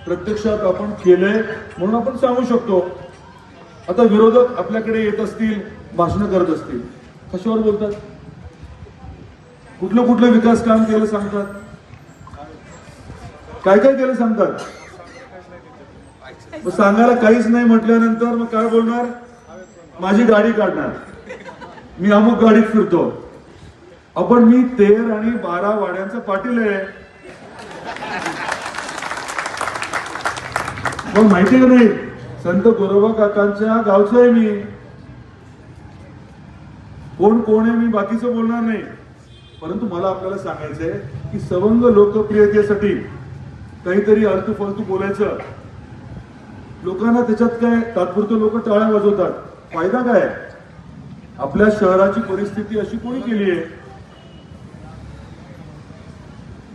प्रत्यक्षात आपण केलंय म्हणून आपण सांगू शकतो. आता विरोधक आपल्याकडे येत असतील, भाषण करत असतील, कशावर बोलतात? कुठलं कुठलं विकास काम केलं सांगतात, काय काय केलं सांगतात. मग सांगायला काहीच नाही म्हटल्यानंतर मग काय बोलणार? माझी गाडी काढणार, मी अमुक गाडीत फिरतो. आपण मी 13 आणि 12 वाड्यांचा पाटील आहे. मग माहिती का नाही, संत गोरोबा काकांच्या गावचं आहे मी. कोण कोण आहे मी बाकीचं बोलणार नाही, परंतु मला आपल्याला सांगायचंय की सवंग लोकप्रियतेसाठी काहीतरी अल्तू फालतू बोलायचं. लोकांना त्याच्यात काय, तात्पुरतं लोक टाळ्या वाजवतात, फायदा काय? आपल्या शहराची परिस्थिती अशी कोणी केली आहे?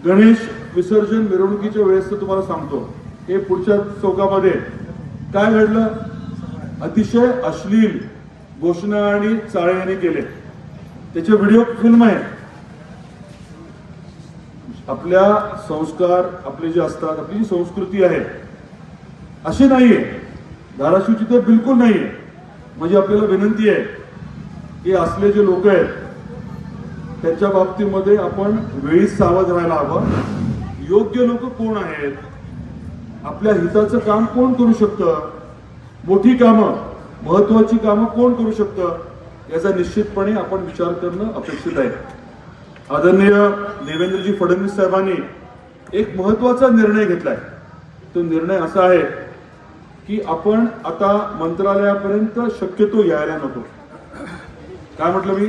गणेश विसर्जन मिरवणुकीच्या वेळेस तर तुम्हाला सांगतो, हे पुढच्या चौकामध्ये काय घडलं? अतिशय अश्लील घोषणा आणि चाळे केले. त्याचे व्हिडिओ फिल्म आहे. आपल्या संस्कार आपले जे असतात, आपली जी संस्कृती आहे अशी नाहीये, धाराशिवची तर बिलकुल नाहीये. म्हणजे आपल्याला विनंती आहे की असले जे लोक आहेत त्यांच्या बाबतीमध्ये आपण वेळीच सावध राहायला हवं. योग्य लोक कोण आहेत, आपल्या हिताचं काम कोण करू शकतं, मोठी कामं महत्वाची कामं कोण करू शकतं, याचा निश्चितपणे आपण विचार करणं अपेक्षित आहे. आदरणीय देवेंद्रजी फडणवीस साहेबांनी एक महत्वाचा निर्णय घेतलाय. तो निर्णय असा आहे की आपण आता मंत्रालयापर्यंत शक्यतो यायला नको. काय म्हटलं मी?